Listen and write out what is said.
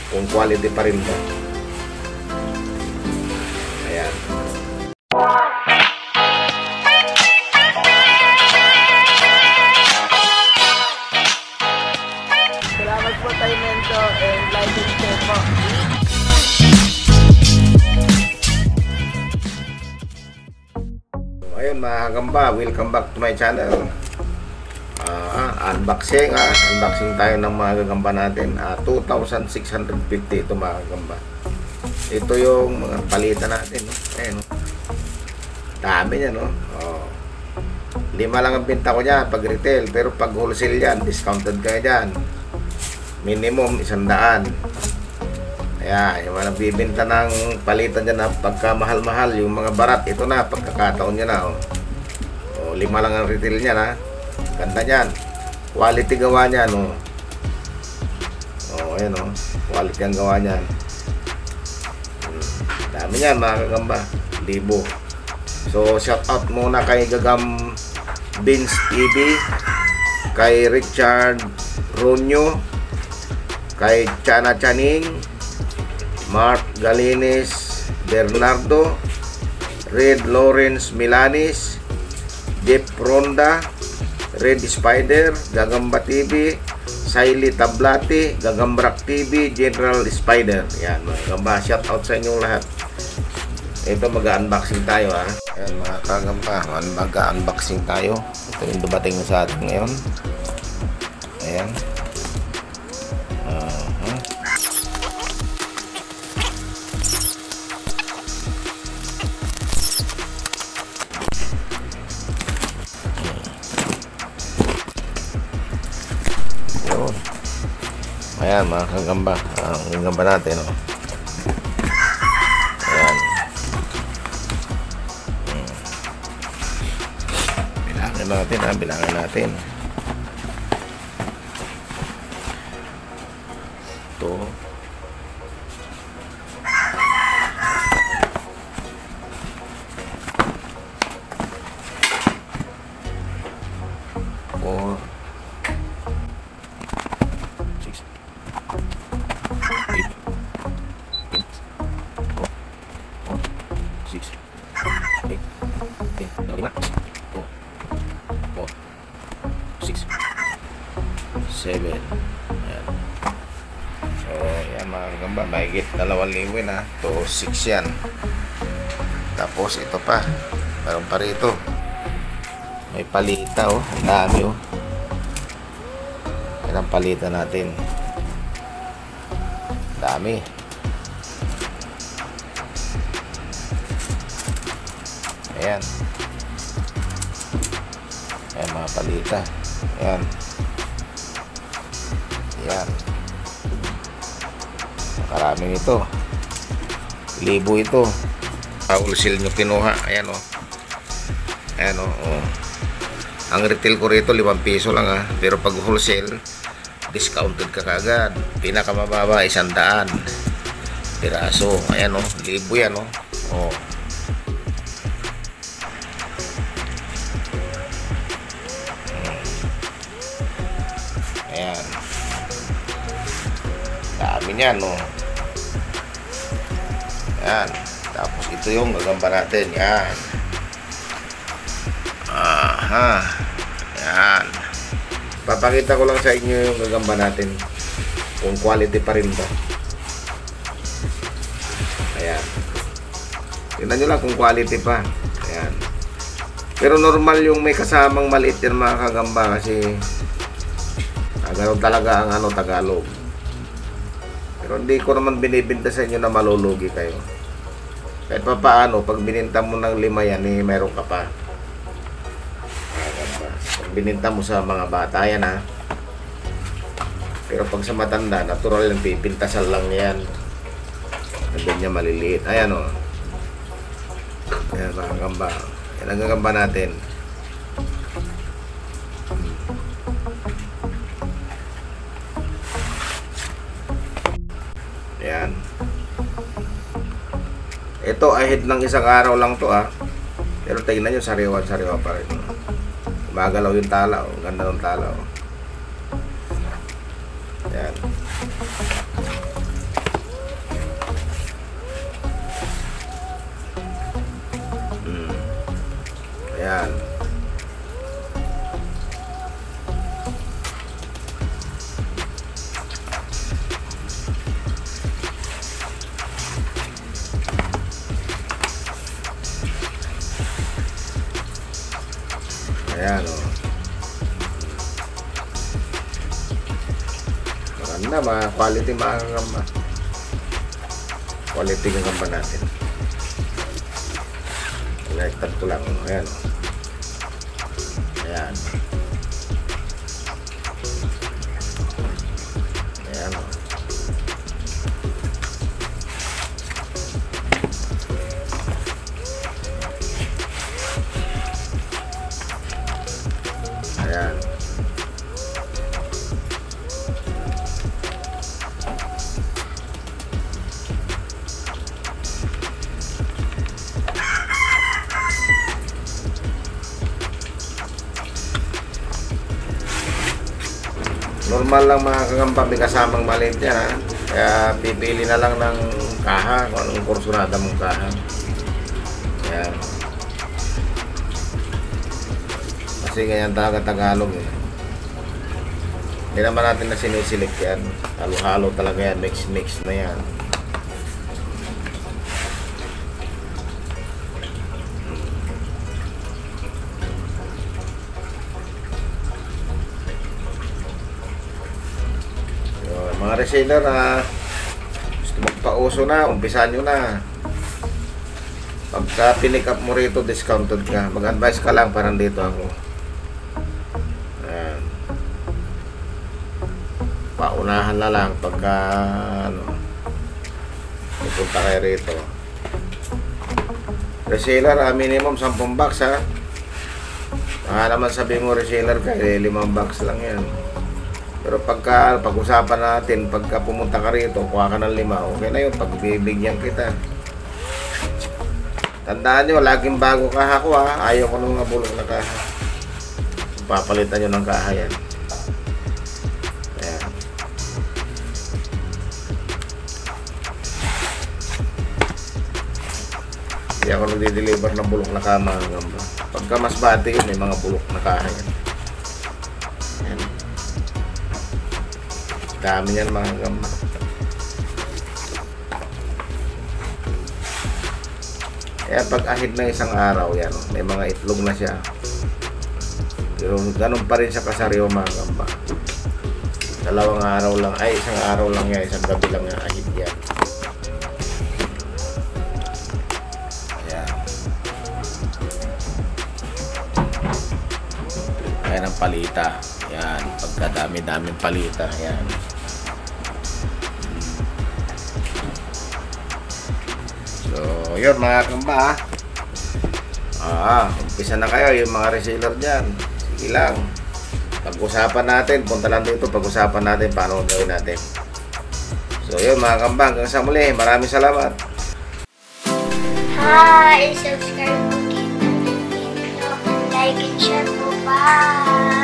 kung quality pa rin ba. Ayan. Salamat po tayo Mento and like and share po. Ayun mga kagamba, welcome back to my channel. Unboxing tayo ng mga gagamba natin. 2,650 ito mga gagamba. Ito yung mga palitan natin, no? Ayan, no? Dami niya, no? 5 lang ang binta ko niya pag retail, pero pag wholesale yan, discounted kayo dyan. Minimum 100. Ayan, yung mga nagbibinta ng palitan dyan na pagka mahal-mahal, yung mga barat, ito na, pagkakataon niya na. 5 lang ang retail niya, na. Ganda niyan. Quality gawa niyan, no? Ayan, no? Quality ang gawa niyan. Dami niyan, mga kagamba. 1,000. So, shout out muna kay Gagam Beans TV, kay Richard Ronyo, kay Chana Chaning, Mark Galinis Bernardo, Red Lawrence Milanis, Jeff Ronda, Red Spider, Gagamba TV, Siley Tablati, Gagambrak TV, General Spider. Yan mga kagamba, shout out sa inyong lahat. Ito mag-unboxing tayo, ha. Ayan mga kagamba, mag-unboxing tayo. Ito yung dumating sa atin ngayon. Ayan. Ayan mga kagamba, ang gagamba natin, no? Ayan. Bilangin natin. Ito. Ayan. So, yan mga kagamba, mahigit 2,000 na. To 6 yan. Tapos ito pa, meron pa rito. May palita, oh. Ang dami, oh. Yan ang palita natin. Dami. Ayan. Ayan mga palita. Ayan. Yan. Maraming ito. 1,000 ito. Wholesale nyo kinuha. Ayan, oh. Ayan, oh. Ang retail ko rito 5 piso lang, ha. Pero pag wholesale, discounted ka kagad. Pinakamababa 100 piraso. Ayan, oh. 1,000 yan, oh. Ayan. Dami niyan, no? Yan. Tapos ito yung gagamba natin. Yan. Aha. Yan. Papakita ko lang sa inyo yung gagamba natin. Kung quality pa rin ba. Ayan. Tingnan nyo lang kung quality pa. Ayan. Pero normal yung may kasamang maliit yan mga kagamba kasi ganoon talaga ang Tagalog. Pero hindi ko naman binibinta sa inyo na malulugi kayo. Kahit pa paano, pag bininta mo ng 5 yan, meron ka pa. Pag bininta mo sa mga bata yan, ha. Pero pag sa matanda, natural yung pipintasan lang yan. Hindi niya maliliit. Ayan, o. Ayan mga gamba. Yan ang gagamba natin. Ayan. Ito ahead ng isang araw lang to, Pero tingnan nyo, sariwa pa rin. Gumagalaw yung tala, oh. Ganda ng tala, oh. Ayan. Ayan, o. Maganda, mga quality mga kagamba. Quality kagamba natin. Electric ko lang. Ayan, o. Ayan. Ayan, o. Ayan. Normal lang mga kagamba, may kasamang maliit yan, ha? Kaya pipili na lang ng kaha kung anong kursunada mong kaha. Ayan. Kasi ganyan talaga Tagalog eh. Hindi naman natin na sinisilik yan. Halo-halo talaga yan. Mix-mix na yan. So, mga reseller na gusto magpauso na, umpisan nyo na. Pagka pinick up mo rito, discounted ka. Mag-advise ka lang, parang dito ako. Paunahan na lang pagka ano, pupunta kayo rito. Reseller, minimum 10 box, ha. Naman sabi mo reseller ka, 5 box lang yan. Pero pag-usapan natin, pagka pumunta ka rito, kuha ka ng 5, okay na yun, pagbibigyan kita. Tandaan nyo, laging bago kaha ko, ha. Ayaw ko nung nabulok na kaha. Papalitan nyo ng kaha yan. Ayan. Hindi ako nagde-deliver ng bulok na kaha, mga kagamba. Pagka mas bati yun, may mga bulok na kaha yan. Ayan. Dami yan mga kagamba. Kaya pag ahid ng isang araw, yan, may mga itlog na siya. Pero ganun pa rin sa kasariwa mga kagamba. Dalawang araw lang, ay isang araw lang yan, isang gabi lang yan, ahid yan. Ayan. Ayan ang palita. Ayan, pagkadami-daming palita. Ayan. So, yun mga kagamba, umpisa na kayo yung mga reseller dyan. Sige lang, pag-usapan natin, punta lang dito, pag-usapan natin paano gawin natin. So yun mga kagamba, hanggang sa muli, maraming salamat. Hi! Subscribe po kita, like and share po. Bye!